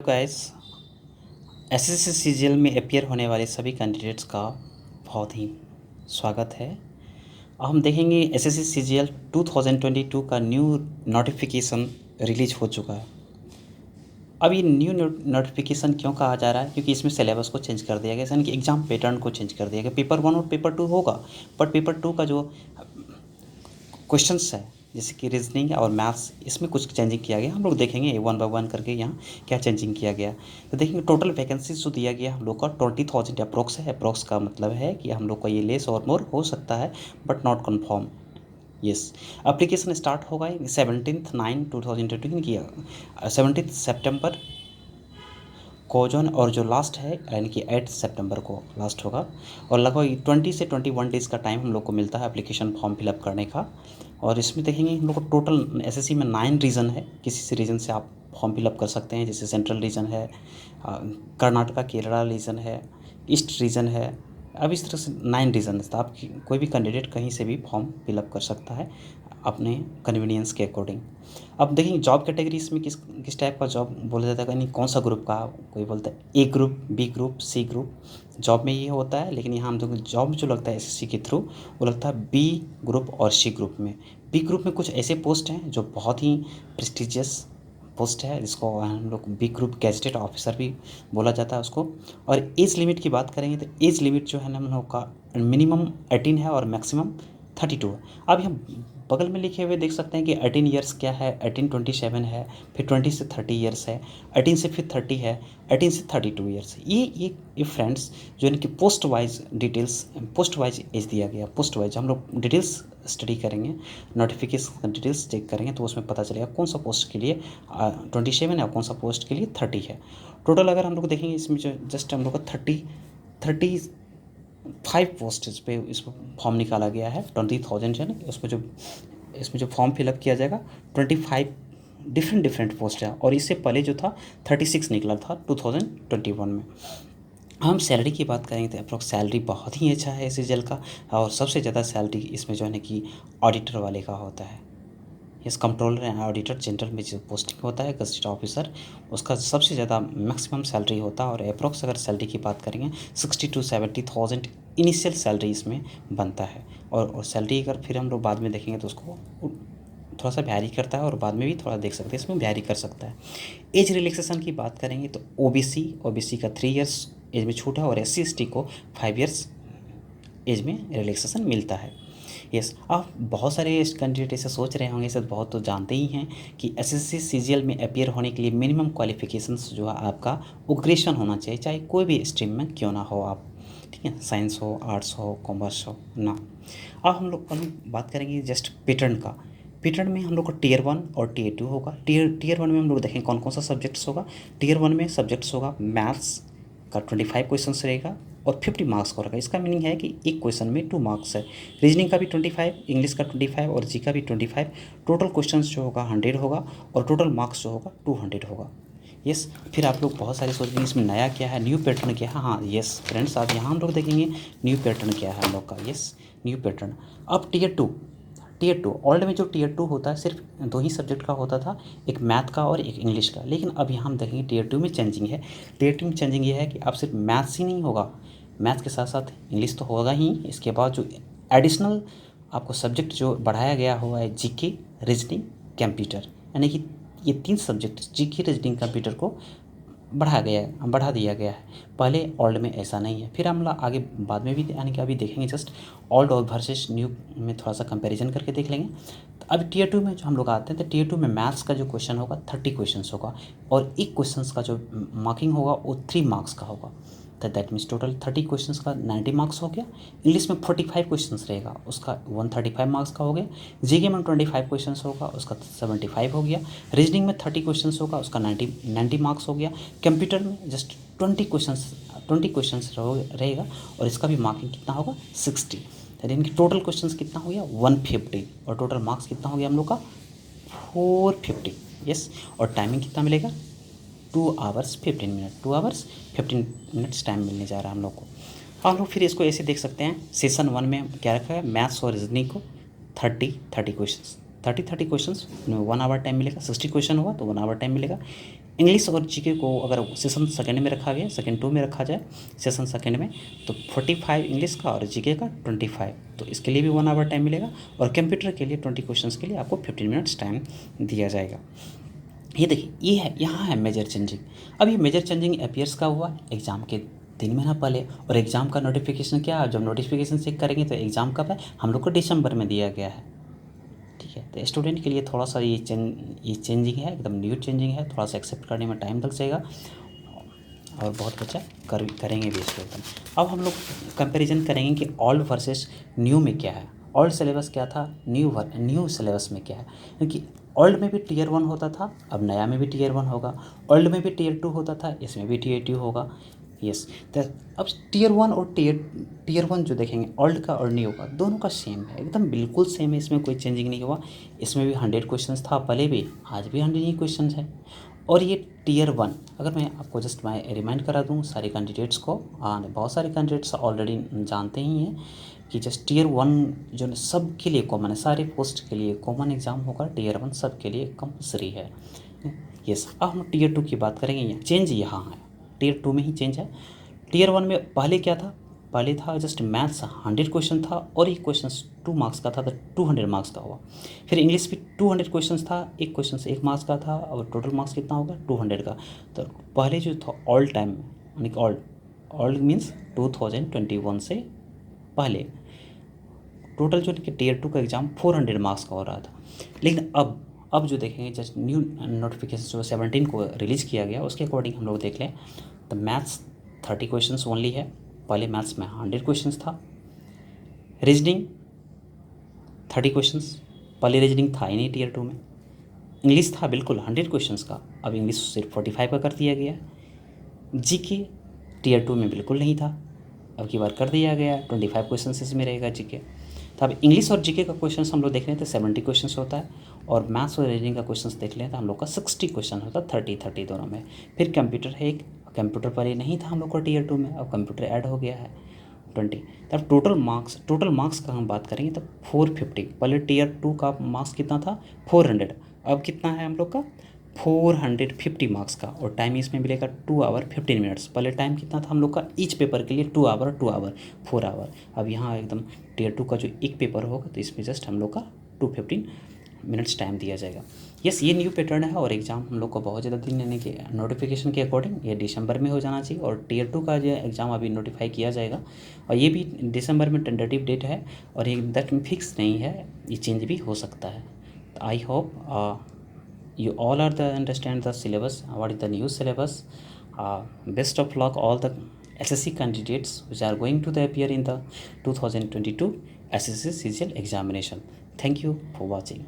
Guys, SSC CGL में appear होने वाले सभी कैंडिडेट्स का बहुत ही स्वागत है। अब हम देखेंगे एसएससी सीजीएल 2022 का न्यू नोटिफिकेशन रिलीज हो चुका है। अब ये न्यू नोटिफिकेशन क्यों कहा जा रहा है? क्योंकि इसमें सिलेबस को चेंज कर दिया गया, यानी कि एग्ज़ाम पैटर्न को चेंज कर दिया गया। पेपर 1 और पेपर 2 होगा, बट पेपर 2 का जो क्वेश्चंस है जैसे कि रीजनिंग और मैथ्स, इसमें कुछ चेंजिंग किया गया। हम लोग देखेंगे वन बाय वन करके यहाँ क्या चेंजिंग किया गया। तो देखेंगे टोटल वैकेंसीज जो दिया गया हम लोग का 20,000 अप्रोक्स है। अप्रोक्स का मतलब है कि हम लोग का ये लेस और मोर हो सकता है, but not confirm. Yes, application start होगा 17/9/2022 की 17 सितंबर को जो, और जो लास्ट है यानी कि 8 सितंबर को लास्ट होगा। और लगभग 20 से 21 डेज़ का टाइम हम लोग को मिलता है एप्लीकेशन फॉर्म फिलअप करने का। और इसमें देखेंगे हम लोग को टोटल एसएससी में 9 रीजन है। किसी से रीजन से आप फॉर्म फिलअप कर सकते हैं, जैसे सेंट्रल रीजन है, कर्नाटका केरला रीजन है, ईस्ट रीजन है। अब इस तरह से 9 रीजन है, तो आप कोई भी कैंडिडेट कहीं से भी फॉर्म फिलअप कर सकता है अपने कन्वीनियंस के अकॉर्डिंग। अब देखेंगे जॉब कैटेगरी इसमें किस टाइप का जॉब बोला जाता है, यानी कौन सा ग्रुप का। कोई बोलता है A group, B group, C group, job में ये होता है। लेकिन यहाँ हम लोग जॉब जो लगता है एसएससी के थ्रू, वो लगता है बी ग्रुप और सी ग्रुप में। बी ग्रुप में कुछ ऐसे पोस्ट हैं जो बहुत ही प्रेस्टिजियस पोस्ट है, जिसको हम लोग बी ग्रुप गैजेटेड ऑफिसर भी बोला जाता है उसको। और एज लिमिट की बात करेंगे तो एज लिमिट जो है ना हम लोग का मिनिमम 18 है और मैक्सिमम 32 है। अब हम बगल में लिखे हुए देख सकते हैं कि 18 ईयर्स क्या है, 18 27 है, फिर 20 से 30 ईयर्स है, 18 से फिर 30 है, 18 से 32 ईयर्स। ये फ्रेंड्स जो इनकी post wise details, post wise age दिया गया। पोस्ट वाइज हम लोग डिटेल्स स्टडी करेंगे, नोटिफिकेशन डिटेल्स चेक करेंगे, तो उसमें पता चलेगा कौन सा पोस्ट के लिए 27 है और कौन सा पोस्ट के लिए 30 है। टोटल अगर हम लोग देखेंगे इसमें जो जस्ट हम लोग का 35 पोस्ट पे इस फॉर्म निकाला गया है। 20,000 है ना, इसमें जो फॉर्म फिलअप किया जाएगा 25 डिफरेंट पोस्ट है। और इससे पहले जो था 36 निकला था 2021 में। हम सैलरी की बात करेंगे तो अप्रोक्स सैलरी बहुत ही अच्छा है इस जेल का। और सबसे ज़्यादा सैलरी इसमें जो है ना कि ऑडिटर वाले का होता है। इस कंट्रोलर एंड ऑडिटर जनरल में जो पोस्टिंग होता है गजेटेड ऑफिसर, उसका सबसे ज़्यादा मैक्सिमम सैलरी होता है। और अप्रोक्स अगर सैलरी की बात करेंगे 60 to 70,000 इनिशियल सैलरी इसमें बनता है। और सैलरी अगर फिर हम लोग बाद में देखेंगे तो उसको थोड़ा सा वैरी करता है, और बाद में भी थोड़ा देख सकते हैं इसमें वैरी कर सकता है। एज रिलैक्सेशन की बात करेंगे तो ओबीसी का 3 इयर्स एज में छूट है, और SC ST को 5 इयर्स एज में रिलैक्सेशन मिलता है। यस, आप बहुत सारे कैंडिडेट ऐसे सोच रहे होंगे, इसे बहुत तो जानते ही हैं कि एसएससी सीजीएल में अपीयर होने के लिए मिनिमम क्वालिफिकेशंस जो है आपका वो ग्रेजुएशन होना चाहिए, चाहे कोई भी स्ट्रीम में क्यों ना हो आप। ठीक है, साइंस हो, आर्ट्स हो, कॉमर्स हो ना। अब हम लोग बात करेंगे जस्ट पैटर्न का। पैटर्न में हम लोग को टीयर 1 और टीयर 2 होगा। टीयर 1 में हम लोग देखेंगे कौन कौन सा सब्जेक्ट्स होगा। टीयर 1 में सब्जेक्ट्स होगा मैथ्स का 25 क्वेश्चन रहेगा और 50 मार्क्स का रहेगा। इसका मीनिंग है कि एक क्वेश्चन में 2 मार्क्स है। रीजनिंग का भी 25, इंग्लिश का 25 और जी का भी 25। टोटल क्वेश्चंस जो होगा 100 होगा, और टोटल मार्क्स जो होगा 200 होगा। यस, फिर आप लोग बहुत सारे सोच रहे हैं इसमें नया क्या है, न्यू पैटर्न क्या है। हाँ यस फ्रेंड्स, अब यहाँ हम लोग देखेंगे न्यू पैटर्न क्या है हम लोग का। Yes, new pattern. अब टीयर 2 ओल्ड में जो टीयर 2 होता है सिर्फ 2 ही सब्जेक्ट का होता था, एक मैथ का और एक इंग्लिश का। लेकिन अब यहाँ हम देखेंगे टीयर 2 में चेंजिंग है। टीयर 2 में चेंजिंग ये है कि अब सिर्फ मैथ्स ही नहीं होगा, मैथ के साथ साथ इंग्लिश तो होगा ही। इसके बाद जो एडिशनल आपको सब्जेक्ट जो बढ़ाया गया हुआ है जीके, रीजनिंग, कंप्यूटर, यानी कि ये 3 सब्जेक्ट जीके, रीजनिंग, कंप्यूटर को बढ़ा दिया गया है। पहले ओल्ड में ऐसा नहीं है। फिर हम लोग आगे बाद में भी यानी कि अभी देखेंगे जस्ट ओल्ड और वर्सेस न्यू में थोड़ा सा कंपैरिजन करके देख लेंगे। तो अब टीयर 2 में जो हम लोग आते हैं तो टीयर 2 में मैथ्स का जो क्वेश्चन होगा 30 क्वेश्चन होगा, और एक क्वेश्चन का जो मार्किंग होगा वो 3 मार्क्स का होगा। तो दैट मीन्स टोटल 30 क्वेश्चंस का 90 मार्क्स हो गया। इंग्लिश में 45 क्वेश्चंस रहेगा, उसका 135 मार्क्स का हो गया। जीके में 25 क्वेश्चंस होगा, उसका 75 हो गया। रीजनिंग में 30 क्वेश्चंस होगा, उसका 90 मार्क्स हो गया। कंप्यूटर में जस्ट 20 क्वेश्चंस रहेगा, और इसका भी मार्किंग कितना होगा 60। यानी कि टोटल क्वेश्चंस कितना हो गया 150, और टोटल मार्क्स कितना हो गया हम लोग का 450। यस, और टाइमिंग कितना मिलेगा 2 hours 15 minute, 2 hours 15 minutes time मिलने जा रहा है हम लोग को। हम लोग फिर इसको ऐसे देख सकते हैं, सेशन 1 में क्या रखा है, मैथ्स और रीजनिंग को 30 क्वेश्चन 30 क्वेश्चन में 1 आवर टाइम मिलेगा। 60 क्वेश्चन हुआ तो 1 आवर टाइम मिलेगा। इंग्लिश और जीके को अगर सेशन सेकंड में रखा गया, सेकंड 2 में रखा जाए सेशन सेकंड में, तो 45 इंग्लिश का और जीके का 25, तो इसके लिए भी 1 आवर टाइम मिलेगा। और कंप्यूटर के लिए 20 क्वेश्चंस के लिए आपको 15 मिनट्स टाइम दिया जाएगा। ये देखिए, ये है, यहाँ है मेजर चेंजिंग। अब ये मेजर चेंजिंग अपीयर्स का हुआ एग्ज़ाम के 3 महीना पहले, और एग्ज़ाम का नोटिफिकेशन क्या है, जब नोटिफिकेशन चेक करेंगे तो एग्ज़ाम कब है, हम लोग को दिसंबर में दिया गया है। ठीक है, तो स्टूडेंट के लिए थोड़ा सा ये चेंजिंग है, एकदम न्यू चेंजिंग है, थोड़ा सा एक्सेप्ट करने में टाइम लग जाएगा, और बहुत बच्चा करेंगे भी इसको एकदम। अब हम लोग कंपैरिजन करेंगे कि ओल्ड वर्सेस न्यू में क्या है। ओल्ड सिलेबस क्या था, न्यू सिलेबस में क्या है, क्योंकि ओल्ड में भी टियर 1 होता था, अब नया में भी टियर 1 होगा। ओल्ड में भी टियर 2 होता था, इसमें भी टियर 2 होगा। यस, तो अब टियर 1 और टियर 1 जो देखेंगे, ओल्ड का और न्यू का, दोनों का सेम है, एकदम बिल्कुल सेम है, इसमें कोई चेंजिंग नहीं हुआ। इसमें भी 100 क्वेश्चन था पहले भी, आज भी 100 ही क्वेश्चन है। और ये टियर 1, अगर मैं आपको जस्ट मैं रिमाइंड करा दूँ सारे कैंडिडेट्स को, बहुत सारे कैंडिडेट्स ऑलरेडी जानते ही हैं कि जस्ट टियर 1 जो है सब के लिए कॉमन है, सारे पोस्ट के लिए कॉमन एग्ज़ाम होगा। टियर 1 सब के लिए कंपलसरी है। यस, अब हम टियर 2 की बात करेंगे। यहाँ चेंज यहाँ है, टियर 2 में ही चेंज है। टियर 1 में पहले क्या था, पहले था जस्ट मैथ्स 100 क्वेश्चन था, और एक क्वेश्चन 2 मार्क्स का था, तो 200 मार्क्स का हुआ। फिर इंग्लिश भी 200 क्वेश्चन था, एक क्वेश्चन 1 मार्क्स का था, और टोटल मार्क्स कितना होगा 200 का। तो पहले जो था ऑल टाइम, यानी कि ऑल्ड मीन्स 2021 से पहले टोटल जो कि टियर 2 का एग्ज़ाम 400 मार्क्स का हो रहा था। लेकिन अब जो देखेंगे, जस्ट न्यू नोटिफिकेशन जो 17 को रिलीज़ किया गया, उसके अकॉर्डिंग हम लोग देख लें तो मैथ्स 30 क्वेश्चंस ओनली है। पहले मैथ्स में 100 क्वेश्चंस था। रीजनिंग 30 क्वेश्चंस, पहले रीजनिंग था ही नहीं टियर 2 में। इंग्लिश था बिल्कुल 100 क्वेश्चंस का, अब इंग्लिश सिर्फ 45 का कर दिया गया। जीके टियर 2 में बिल्कुल नहीं था, अब की बार कर दिया गया, 25 क्वेश्चन इसमें रहेगा जीके। तो अब इंग्लिश और जीके का क्वेश्चन हम लोग देख रहे हैं तो 70 क्वेश्चन होता है, और मैथ्स और रीजनिंग का क्वेश्चन देख लें तो हम लोग का 60 क्वेश्चन होता है, 30 दोनों में। फिर कंप्यूटर है एक, कंप्यूटर पर ये नहीं था हम लोग का टियर 2 में, अब कंप्यूटर ऐड हो गया है 20। तब टोटल मार्क्स का हम बात करेंगे तो 450। पहले टियर 2 का मार्क्स कितना था 400, अब कितना है हम लोग का 450 मार्क्स का, और टाइम इसमें मिलेगा 2 आवर 15 मिनट्स। पहले टाइम कितना था हम लोग का ईच पेपर के लिए 2 आवर 4 आवर। अब यहाँ एकदम टियर 2 का जो एक पेपर होगा तो इसमें जस्ट हम लोग का 215 मिनट्स टाइम दिया जाएगा। यस, ये न्यू पैटर्न है, और एग्ज़ाम हम लोग को बहुत ज़्यादा दिन, यानी कि नोटिफिकेशन के अकॉर्डिंग ये दिसंबर में हो जाना चाहिए। और टियर 2 का जो एग्ज़ाम अभी नोटिफाई किया जाएगा, और ये भी दिसंबर में टेंटेटिव डेट है, और ये दैट फिक्स नहीं है, ये चेंज भी हो सकता है। तो I hope you all are the understand the syllabus, what is the new syllabus. Best of luck all the SSC candidates which are going to appear in the 2022 SSC CGL examination. Thank you for watching.